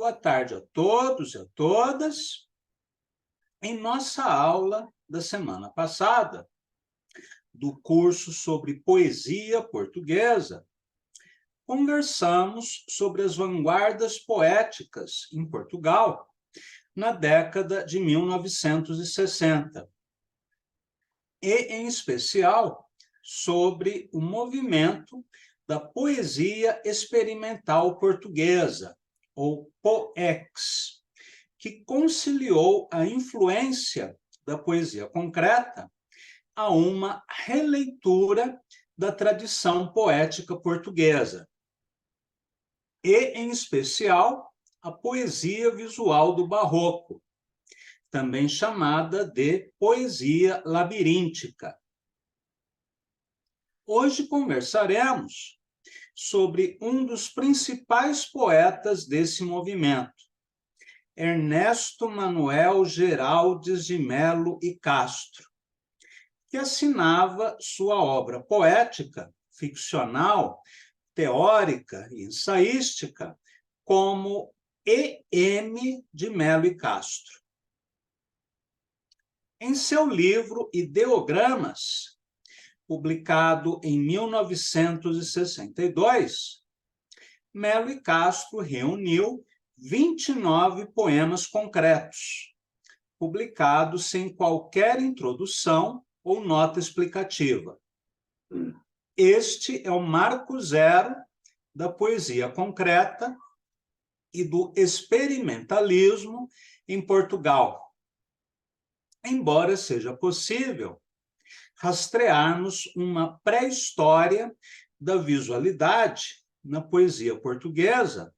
Boa tarde a todos e a todas. Em nossa aula da semana passada, do curso sobre poesia portuguesa, conversamos sobre as vanguardas poéticas em Portugal na década de 1960, e, em especial, sobre o movimento da poesia experimental portuguesa, ou POEX, que conciliou a influência da poesia concreta a uma releitura da tradição poética portuguesa, e, em especial, a poesia visual do Barroco, também chamada de poesia labiríntica. Hoje conversaremos sobre um dos principais poetas desse movimento, Ernesto Manuel Geraldes de Melo e Castro, que assinava sua obra poética, ficcional, teórica e ensaística como E.M. de Melo e Castro. Em seu livro Ideogramas, publicado em 1962, Melo e Castro reuniu 29 poemas concretos, publicados sem qualquer introdução ou nota explicativa. Este é o marco zero da poesia concreta e do experimentalismo em Portugal, embora seja possível rastrearmos uma pré-história da visualidade na poesia portuguesa,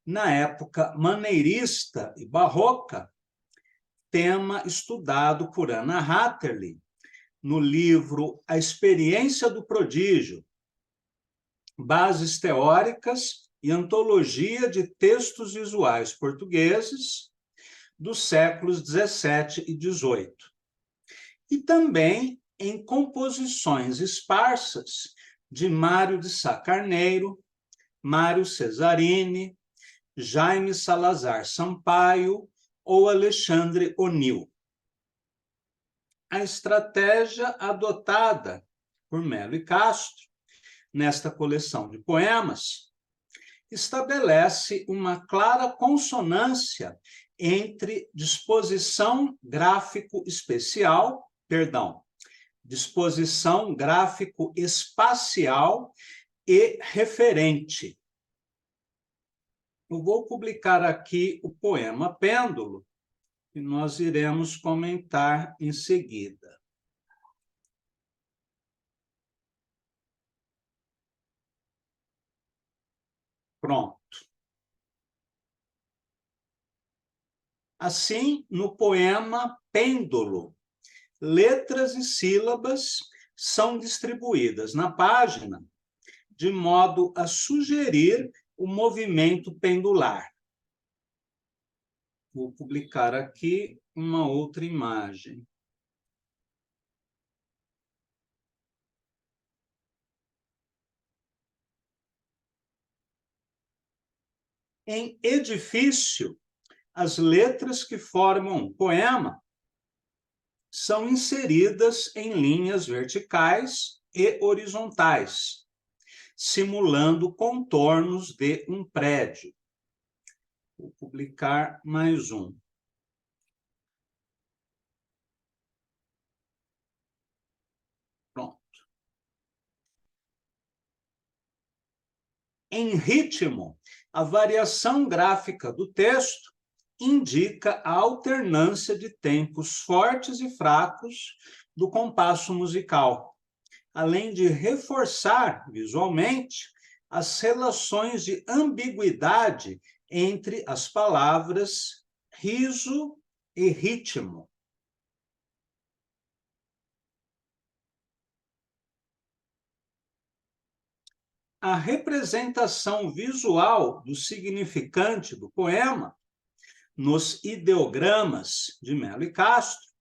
na época maneirista e barroca, tema estudado por Anna Hatterley no livro A Experiência do Prodígio, Bases Teóricas e Antologia de Textos Visuais Portugueses dos séculos XVII e XVIII. E também em composições esparsas de Mário de Sá Carneiro, Mário Cesarini, Jaime Salazar Sampaio ou Alexandre O'Neill. A estratégia adotada por Melo e Castro nesta coleção de poemas estabelece uma clara consonância entre disposição gráfico-espacial e referente. Eu vou publicar aqui o poema Pêndulo, que nós iremos comentar em seguida. Pronto. Assim, no poema Pêndulo, letras e sílabas são distribuídas na página de modo a sugerir o movimento pendular. Vou publicar aqui uma outra imagem. Em edifício, as letras que formam um poema são inseridas em linhas verticais e horizontais, simulando contornos de um prédio. Vou publicar mais um. Pronto. Em ritmo, a variação gráfica do texto indica a alternância de tempos fortes e fracos do compasso musical, além de reforçar visualmente as relações de ambiguidade entre as palavras riso e ritmo. A representação visual do significante do poema nos ideogramas de Melo e Castro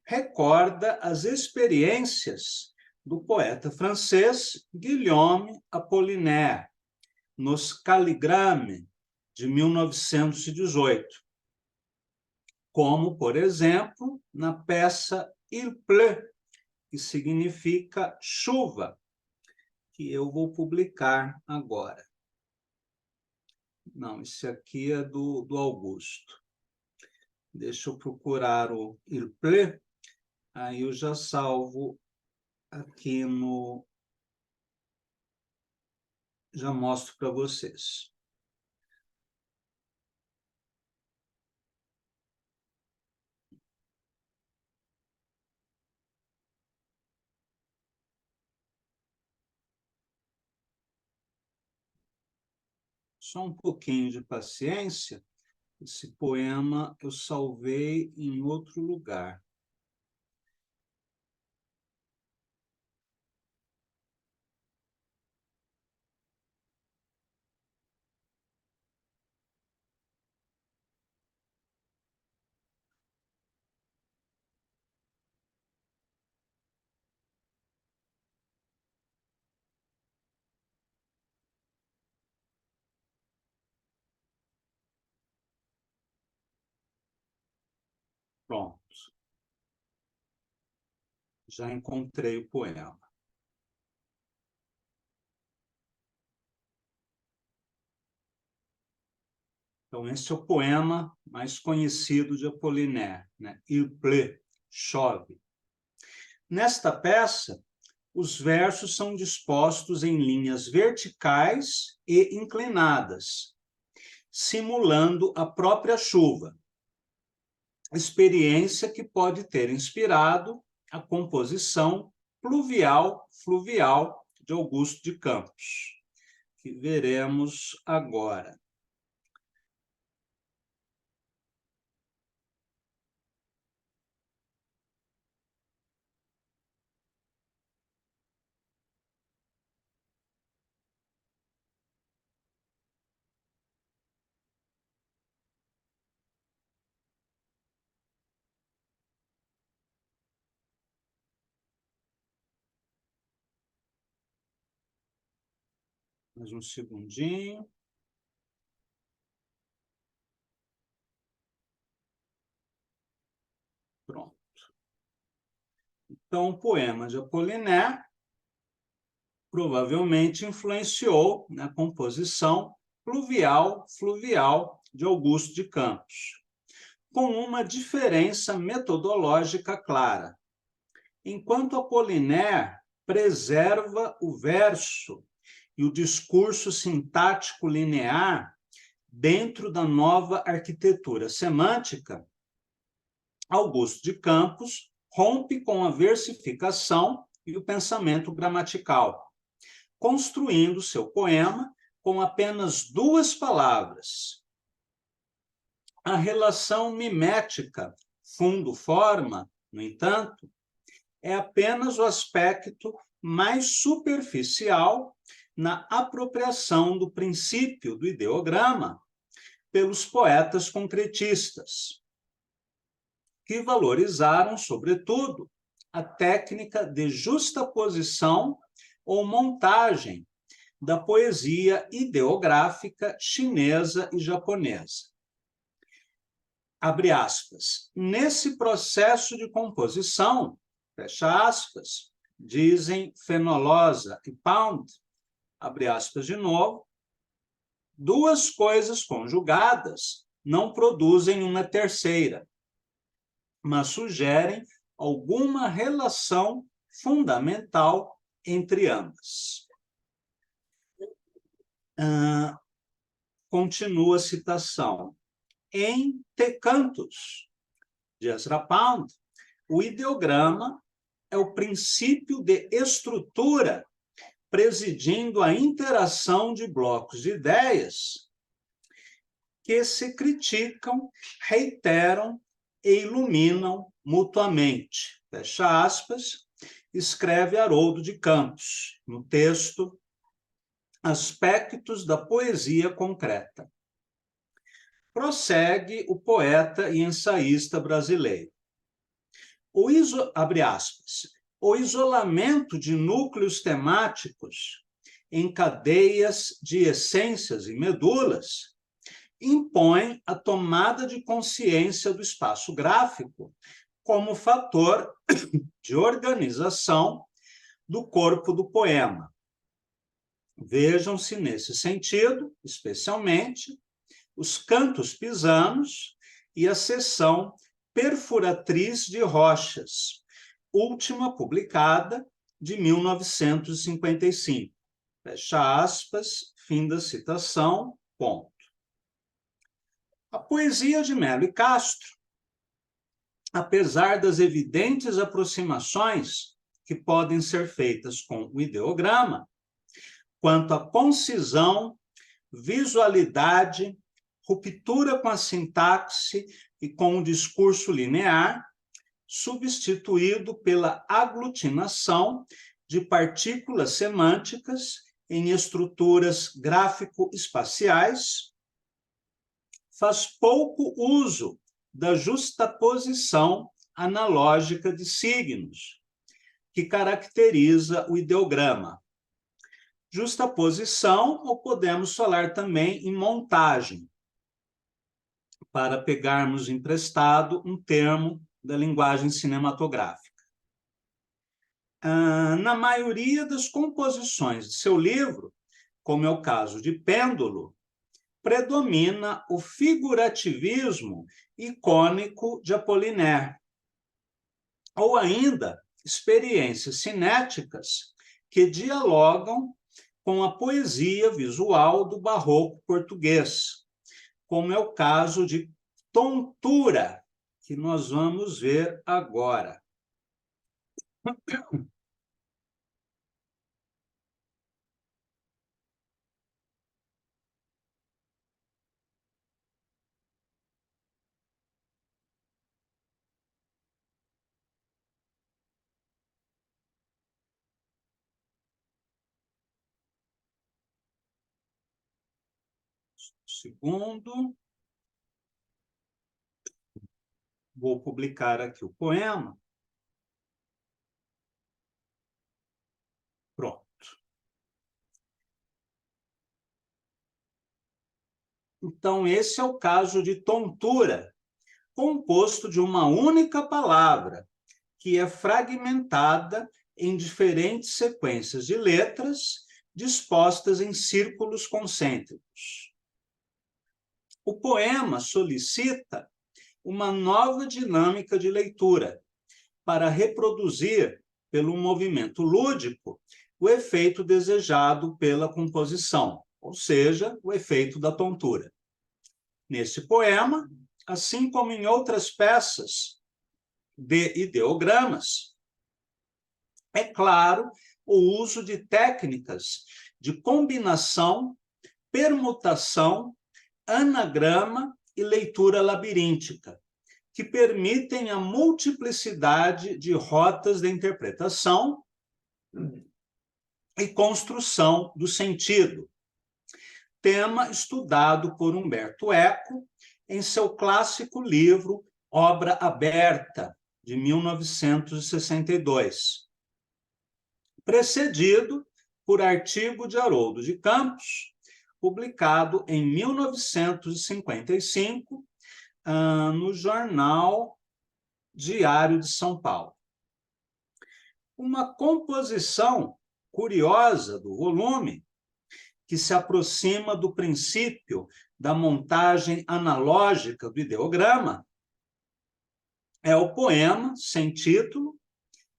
recorda as experiências do poeta francês Guillaume Apollinaire, nos calligrames de 1918, como, por exemplo, na peça Il pleut, que significa chuva, que eu vou publicar agora. Não, esse aqui é do Augusto. Deixa eu procurar o Il pleut, aí eu já salvo aqui no... Já mostro para vocês. Só um pouquinho de paciência. Esse poema eu salvei em outro lugar. Pronto. Já encontrei o poema. Então, esse é o poema mais conhecido de Apollinaire, né? Il pleut, chove. Nesta peça, os versos são dispostos em linhas verticais e inclinadas, simulando a própria chuva, experiência que pode ter inspirado a composição pluvial-fluvial de Augusto de Campos, que veremos agora. Mais um segundinho. Pronto. Então, o poema de Apollinaire provavelmente influenciou na composição pluvial-fluvial de Augusto de Campos, com uma diferença metodológica clara. Enquanto Apollinaire preserva o verso e o discurso sintático linear dentro da nova arquitetura semântica, Augusto de Campos rompe com a versificação e o pensamento gramatical, construindo seu poema com apenas 2 palavras. A relação mimética fundo-forma, no entanto, é apenas o aspecto mais superficial na apropriação do princípio do ideograma pelos poetas concretistas, que valorizaram, sobretudo, a técnica de justaposição ou montagem da poesia ideográfica chinesa e japonesa. Abre aspas. Nesse processo de composição, fecha aspas, dizem Fenollosa e Pound, abre aspas de novo, 2 coisas conjugadas não produzem uma terceira, mas sugerem alguma relação fundamental entre ambas. Continua a citação. Em Te Cantos, de Ezra Pound, o ideograma é o princípio de estrutura presidindo a interação de blocos de ideias que se criticam, reiteram e iluminam mutuamente. Fecha aspas, escreve Haroldo de Campos, no texto Aspectos da Poesia Concreta. Prossegue o poeta e ensaísta brasileiro. Abre aspas, o isolamento de núcleos temáticos em cadeias de essências e medulas impõem a tomada de consciência do espaço gráfico como fator de organização do corpo do poema. Vejam-se, nesse sentido, especialmente, os cantos pisanos e a seção perfuratriz de rochas, última publicada de 1955. Fecha aspas, fim da citação, ponto. A poesia de Melo e Castro, apesar das evidentes aproximações que podem ser feitas com o ideograma, quanto à concisão, visualidade, ruptura com a sintaxe e com o discurso linear, substituído pela aglutinação de partículas semânticas em estruturas gráfico-espaciais, faz pouco uso da justaposição analógica de signos, que caracteriza o ideograma. Justaposição, ou podemos falar também em montagem, para pegarmos emprestado um termo da linguagem cinematográfica. Na maioria das composições de seu livro, como é o caso de Pêndulo, predomina o figurativismo icônico de Apollinaire, ou ainda experiências cinéticas que dialogam com a poesia visual do barroco português, como é o caso de Tontura, que nós vamos ver agora. Segundo, vou publicar aqui o poema. Pronto. Então, esse é o caso de Tontura, composto de uma única palavra, que é fragmentada em diferentes sequências de letras dispostas em círculos concêntricos. O poema solicita uma nova dinâmica de leitura para reproduzir, pelo movimento lúdico, o efeito desejado pela composição, ou seja, o efeito da tontura. Nesse poema, assim como em outras peças de ideogramas, é claro o uso de técnicas de combinação, permutação, anagrama e leitura labiríntica, que permitem a multiplicidade de rotas de interpretação e construção do sentido. Tema estudado por Humberto Eco em seu clássico livro Obra Aberta, de 1962, precedido por artigo de Haroldo de Campos, publicado em 1955, no jornal Diário de São Paulo. Uma composição curiosa do volume, que se aproxima do princípio da montagem analógica do ideograma, é o poema sem título,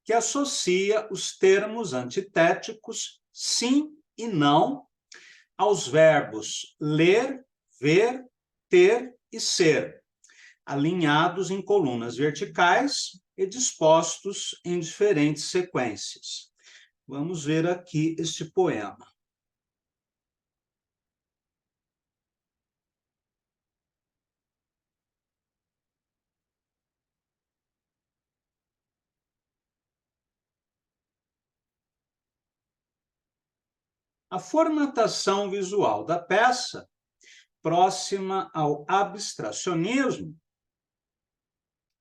que associa os termos antitéticos sim e não aos verbos ler, ver, ter e ser, alinhados em colunas verticais e dispostos em diferentes sequências. Vamos ver aqui este poema. A formatação visual da peça, próxima ao abstracionismo,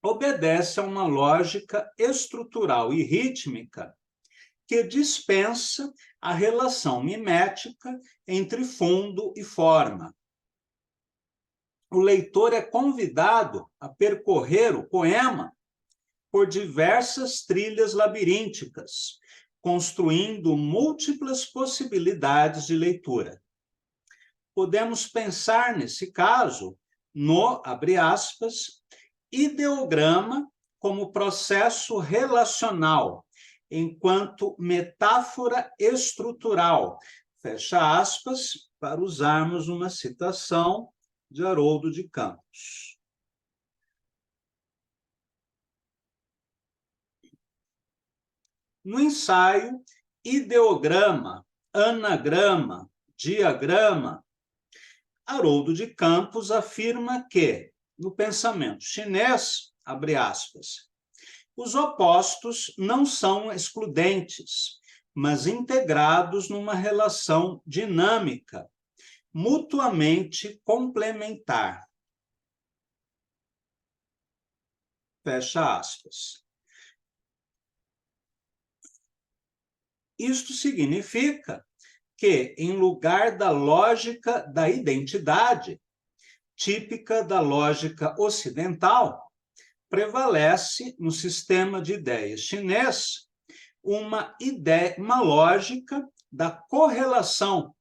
obedece a uma lógica estrutural e rítmica que dispensa a relação mimética entre fundo e forma. o leitor é convidado a percorrer o poema por diversas trilhas labirínticas, construindo múltiplas possibilidades de leitura. Podemos pensar, nesse caso, no, abre aspas, ideograma como processo relacional, enquanto metáfora estrutural, fecha aspas, para usarmos uma citação de Haroldo de Campos. No ensaio, ideograma, anagrama, diagrama, Haroldo de Campos afirma que, no pensamento chinês, abre aspas, os opostos não são excludentes, mas integrados numa relação dinâmica, mutuamente complementar. Fecha aspas. Isto significa que, em lugar da lógica da identidade, típica da lógica ocidental, prevalece no sistema de ideias chinês uma lógica da correlação,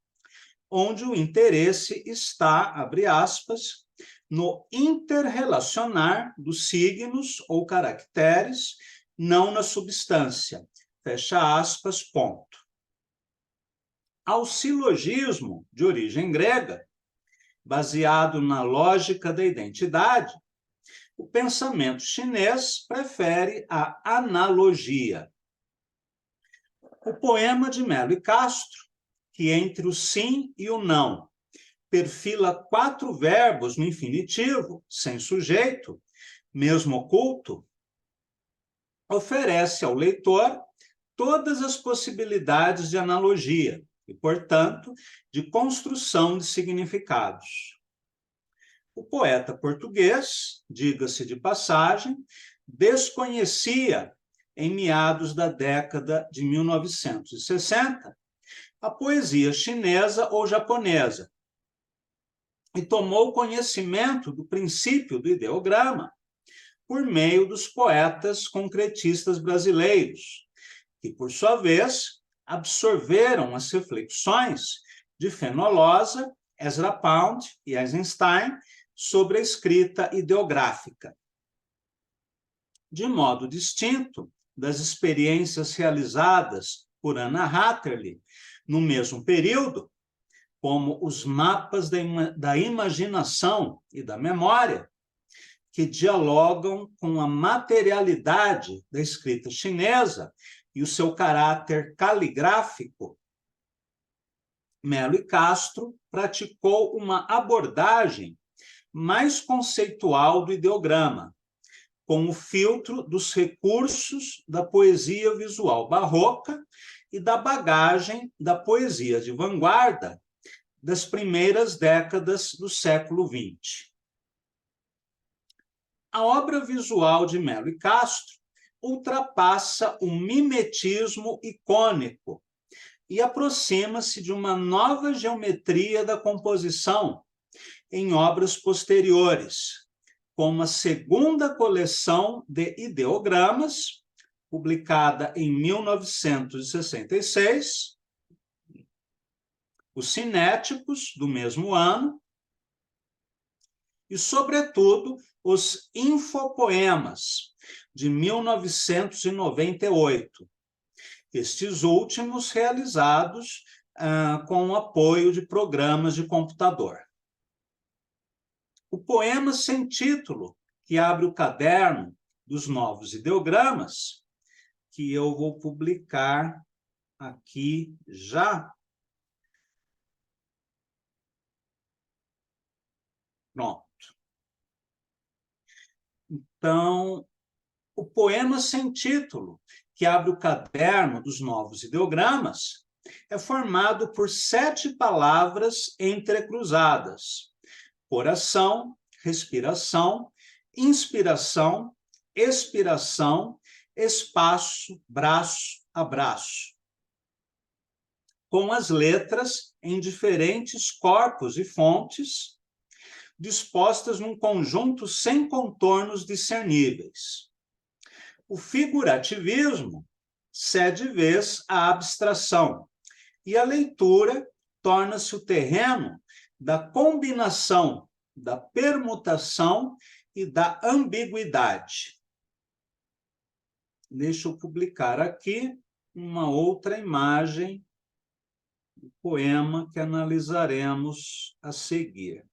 onde o interesse está, abre aspas, no interrelacionar dos signos ou caracteres, não na substância. Fecha aspas, ponto. Ao silogismo de origem grega, baseado na lógica da identidade, o pensamento chinês prefere a analogia. O poema de Melo e Castro, que entre o sim e o não perfila 4 verbos no infinitivo, sem sujeito, mesmo oculto, oferece ao leitor todas as possibilidades de analogia e, portanto, de construção de significados. O poeta português, diga-se de passagem, desconhecia, em meados da década de 1960, a poesia chinesa ou japonesa, e tomou conhecimento do princípio do ideograma por meio dos poetas concretistas brasileiros, que, por sua vez, absorveram as reflexões de Fenollosa, Ezra Pound e Eisenstein sobre a escrita ideográfica. De modo distinto das experiências realizadas por Anna Hatterley no mesmo período, como os mapas da imaginação e da memória, que dialogam com a materialidade da escrita chinesa e o seu caráter caligráfico, Melo e Castro praticou uma abordagem mais conceitual do ideograma, com o filtro dos recursos da poesia visual barroca e da bagagem da poesia de vanguarda das primeiras décadas do século XX. A obra visual de Melo e Castro ultrapassa o mimetismo icônico e aproxima-se de uma nova geometria da composição em obras posteriores, como a segunda coleção de ideogramas, publicada em 1966, os cinéticos, do mesmo ano, e, sobretudo, os infopoemas, de 1998, estes últimos realizados com o apoio de programas de computador. O poema sem título, que abre o caderno dos novos ideogramas, que eu vou publicar aqui já. Pronto. Então, o poema sem título, que abre o caderno dos novos ideogramas, é formado por 7 palavras entrecruzadas: coração, respiração, inspiração, expiração, espaço, braço, abraço, com as letras em diferentes corpos e fontes, dispostas num conjunto sem contornos discerníveis. O figurativismo cede vez à abstração, e a leitura torna-se o terreno da combinação, da permutação e da ambiguidade. Deixa eu publicar aqui uma outra imagem do poema que analisaremos a seguir.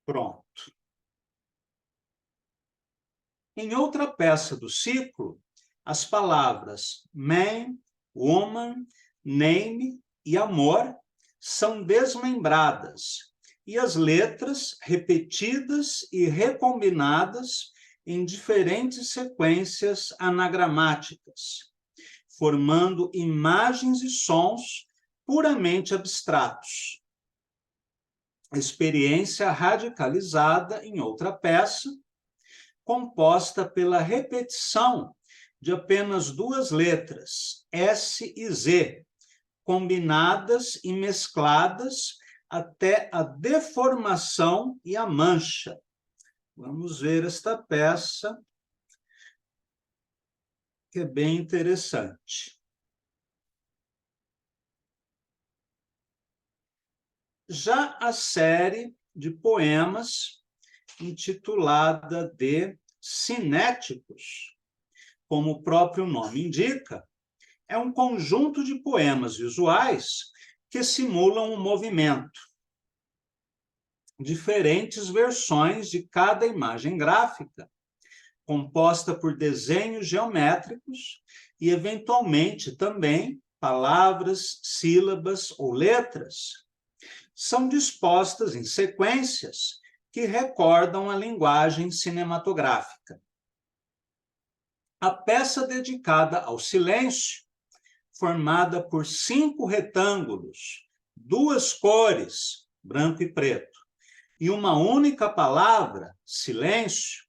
Pronto. Em outra peça do ciclo, as palavras man, woman, name e amor são desmembradas e as letras repetidas e recombinadas em diferentes sequências anagramáticas, formando imagens e sons puramente abstratos. Experiência radicalizada em outra peça, composta pela repetição de apenas duas letras, S e Z, combinadas e mescladas até a deformação e a mancha. Vamos ver esta peça, que é bem interessante. Já a série de poemas intitulada de cinéticos, como o próprio nome indica, é um conjunto de poemas visuais que simulam um movimento. Diferentes versões de cada imagem gráfica, composta por desenhos geométricos e, eventualmente, também palavras, sílabas ou letras, são dispostas em sequências que recordam a linguagem cinematográfica. A peça dedicada ao silêncio, formada por 5 retângulos, 2 cores, branco e preto, e uma única palavra, silêncio,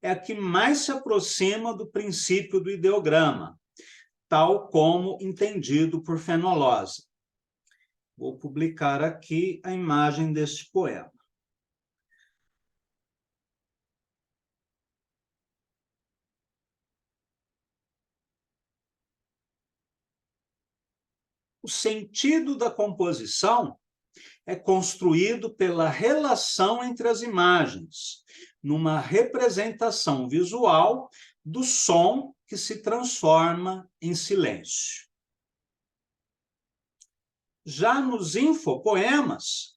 é a que mais se aproxima do princípio do ideograma, tal como entendido por Fenollosa. Vou publicar aqui a imagem deste poema. O sentido da composição é construído pela relação entre as imagens, numa representação visual do som que se transforma em silêncio. Já nos infopoemas,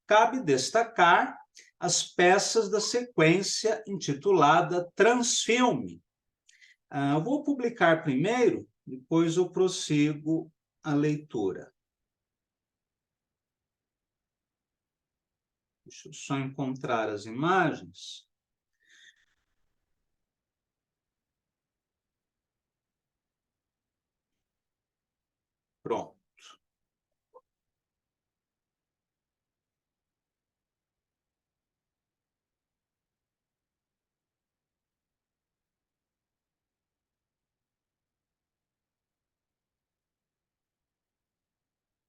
cabe destacar as peças da sequência intitulada Transfilme. Eu vou publicar primeiro, depois eu prossigo a leitura. Deixa eu só encontrar as imagens. Pronto.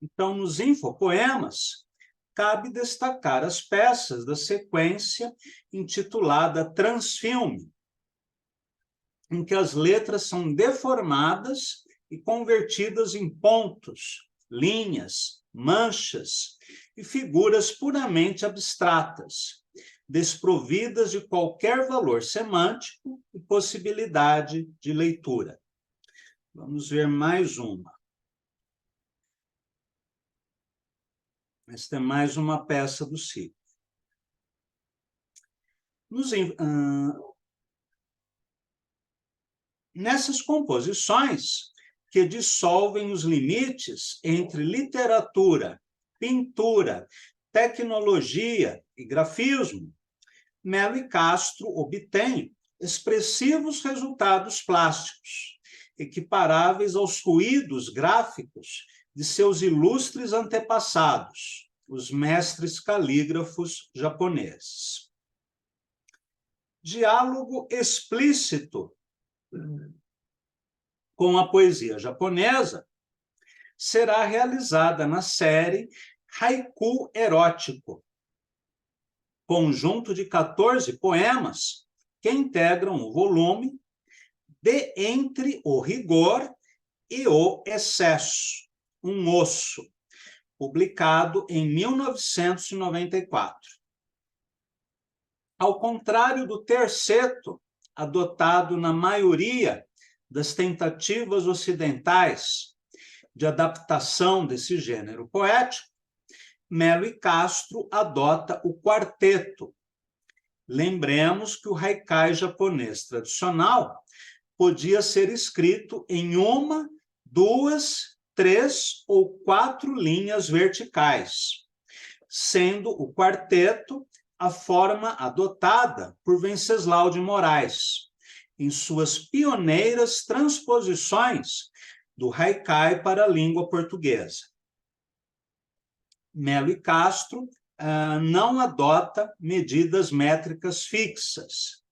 Então, nos infopoemas, cabe destacar as peças da sequência intitulada Transfilme, em que as letras são deformadas e convertidas em pontos, linhas, manchas e figuras puramente abstratas, desprovidas de qualquer valor semântico e possibilidade de leitura. Vamos ver mais uma. Esta é mais uma peça do ciclo. Nessas composições que dissolvem os limites entre literatura pintura, tecnologia e grafismo, Melo e Castro obtêm expressivos resultados plásticos, equiparáveis aos ruídos gráficos de seus ilustres antepassados, os mestres calígrafos japoneses. Diálogo explícito com a poesia japonesa será realizada na série Haiku Erótico, conjunto de 14 poemas que integram o volume De Entre o Rigor e o Excesso, um osso, publicado em 1994. Ao contrário do terceto, adotado na maioria das tentativas ocidentais de adaptação desse gênero poético, Melo e Castro adota o quarteto. Lembremos que o haikai japonês tradicional podia ser escrito em uma, duas, 3 ou 4 linhas verticais, sendo o quarteto a forma adotada por Venceslau de Moraes, em suas pioneiras transposições do haikai para a língua portuguesa. Melo e Castro não adota medidas métricas fixas,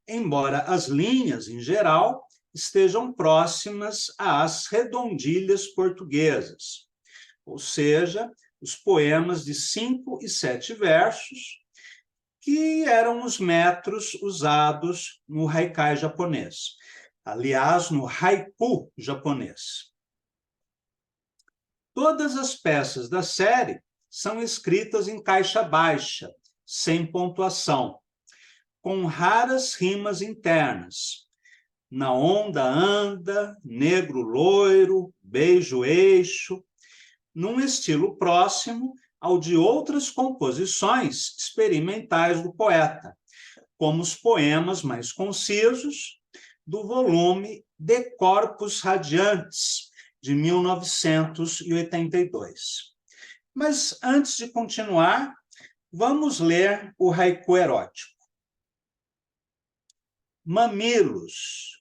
embora as linhas, em geral, estejam próximas às redondilhas portuguesas, ou seja, os poemas de 5 e 7 versos, que eram os metros usados no haikai japonês. Aliás, no haiku japonês. Todas as peças da série são escritas em caixa baixa, sem pontuação, com raras rimas internas. Na onda anda, negro loiro, beijo eixo, num estilo próximo ao de outras composições experimentais do poeta, como os poemas mais concisos do volume De Corpus Radiantes, de 1982. Mas, antes de continuar, vamos ler o haiku erótico. Mamilos,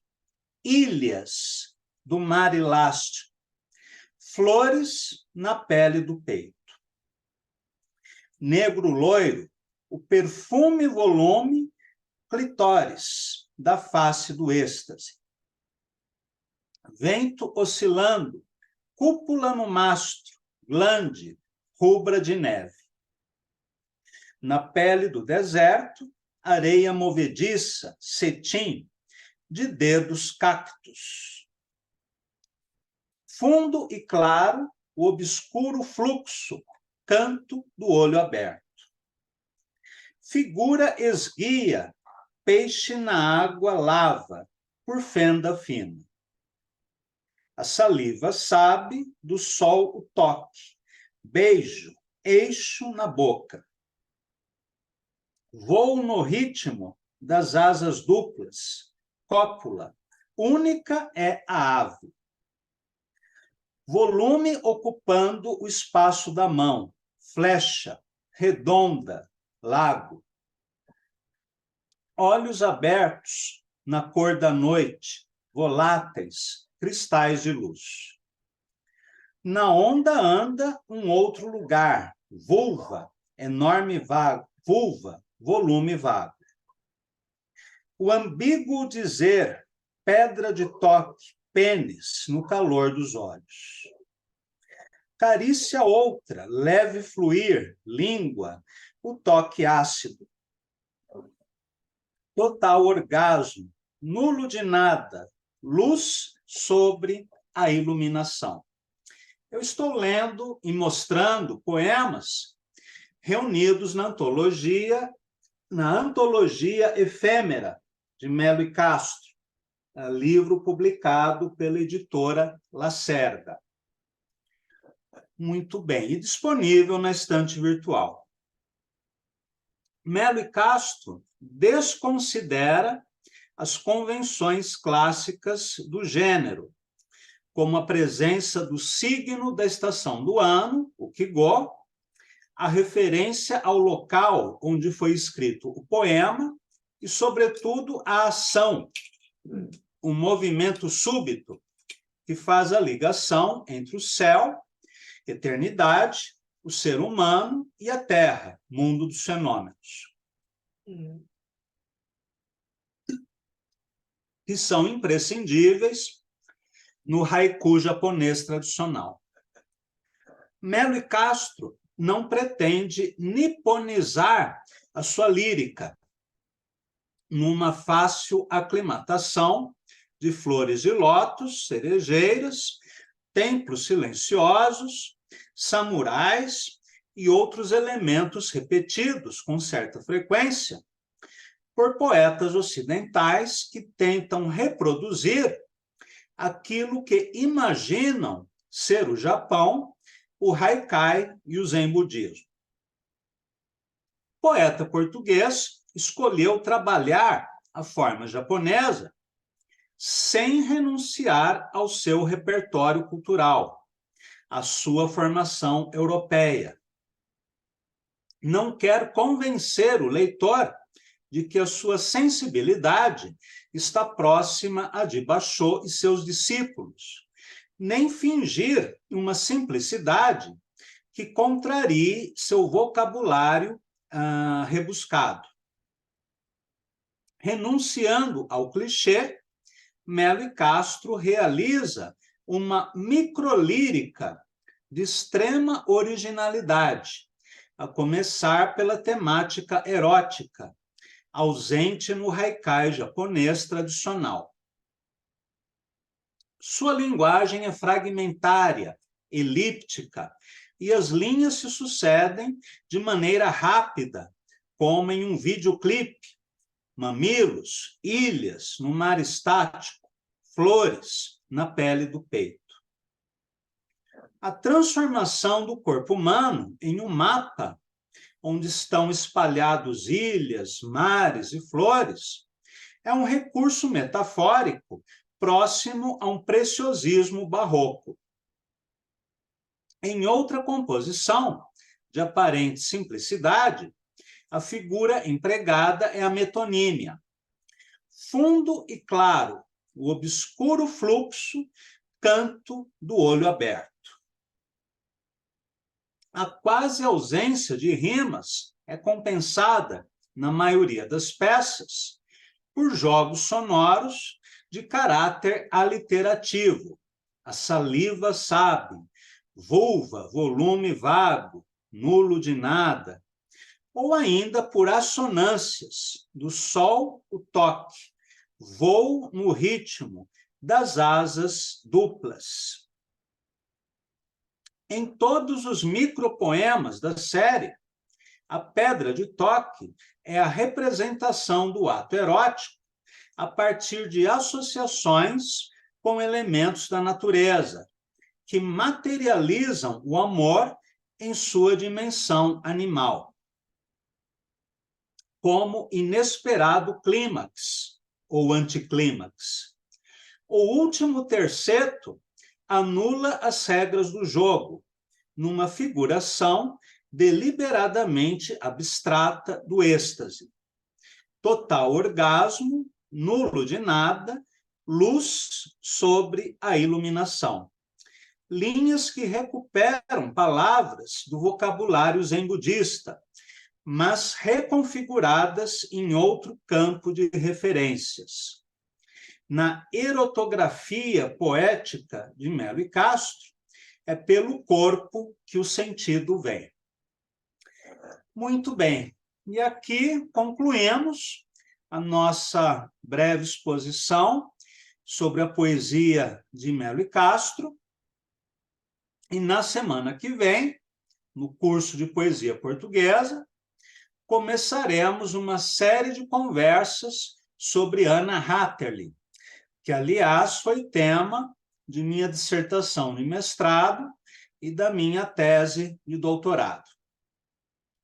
ilhas do mar elástico, flores na pele do peito. Negro loiro, o perfume volume, clitóris da face do êxtase. Vento oscilando, cúpula no mastro, glande, rubra de neve. Na pele do deserto, areia movediça, cetim, de dedos cactos. Fundo e claro, o obscuro fluxo, canto do olho aberto. Figura esguia, peixe na água lava, por fenda fina. A saliva sabe, do sol o toque, beijo, eixo na boca. Voo no ritmo das asas duplas, cópula, única é a ave. Volume ocupando o espaço da mão, flecha, redonda, lago. Olhos abertos na cor da noite, voláteis, cristais de luz. Na onda anda um outro lugar, vulva, enorme vago, vulva, volume vago. O ambíguo dizer, pedra de toque, pênis no calor dos olhos. Carícia outra, leve fluir, língua, o toque ácido. Total orgasmo, nulo de nada, luz sobre a iluminação. Eu estou lendo e mostrando poemas reunidos na antologia efêmera de Melo e Castro, livro publicado pela editora Lacerda. Muito bem, e disponível na estante virtual. Melo e Castro desconsidera as convenções clássicas do gênero, como a presença do signo da estação do ano, o Kigo, a referência ao local onde foi escrito o poema e, sobretudo, a ação, um movimento súbito que faz a ligação entre o céu, eternidade, o ser humano e a terra, mundo dos fenômenos. Que são imprescindíveis no haiku japonês tradicional. Melo e Castro não pretende niponizar a sua lírica numa fácil aclimatação de flores de lótus, cerejeiras, templos silenciosos, samurais e outros elementos repetidos com certa frequência por poetas ocidentais que tentam reproduzir aquilo que imaginam ser o Japão, o haikai e o zen budismo. O poeta português escolheu trabalhar a forma japonesa sem renunciar ao seu repertório cultural, à sua formação europeia. Não quer convencer o leitor de que a sua sensibilidade está próxima a de Basho e seus discípulos, nem fingir uma simplicidade que contrarie seu vocabulário rebuscado. Renunciando ao clichê, Melo e Castro realiza uma microlírica de extrema originalidade, a começar pela temática erótica, ausente no haikai japonês tradicional. Sua linguagem é fragmentária, elíptica, e as linhas se sucedem de maneira rápida, como em um videoclipe. Mamilos, ilhas no mar estático, flores na pele do peito. A transformação do corpo humano em um mapa onde estão espalhados ilhas, mares e flores é um recurso metafórico próximo a um preciosismo barroco. Em outra composição, de aparente simplicidade, a figura empregada é a metonímia. Fundo e claro, o obscuro fluxo, canto do olho aberto. A quase ausência de rimas é compensada, na maioria das peças, por jogos sonoros de caráter aliterativo. A saliva sabe, vulva, volume vago, nulo de nada, ou ainda por assonâncias do sol, o toque, voo no ritmo das asas duplas. Em todos os micropoemas da série, a pedra de toque é a representação do ato erótico a partir de associações com elementos da natureza, que materializam o amor em sua dimensão animal, como inesperado clímax ou anticlímax. O último terceto anula as regras do jogo, numa figuração deliberadamente abstrata do êxtase. Total orgasmo, nulo de nada, luz sobre a iluminação. Linhas que recuperam palavras do vocabulário zen budista, mas reconfiguradas em outro campo de referências. Na erotografia poética de Melo e Castro, é pelo corpo que o sentido vem. Muito bem, e aqui concluímos a nossa breve exposição sobre a poesia de Melo e Castro, e na semana que vem, no curso de poesia portuguesa, começaremos uma série de conversas sobre Anna Hatterley, que, aliás, foi tema de minha dissertação de mestrado e da minha tese de doutorado.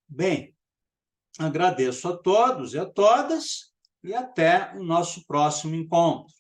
Bem, agradeço a todos e a todas e até o nosso próximo encontro.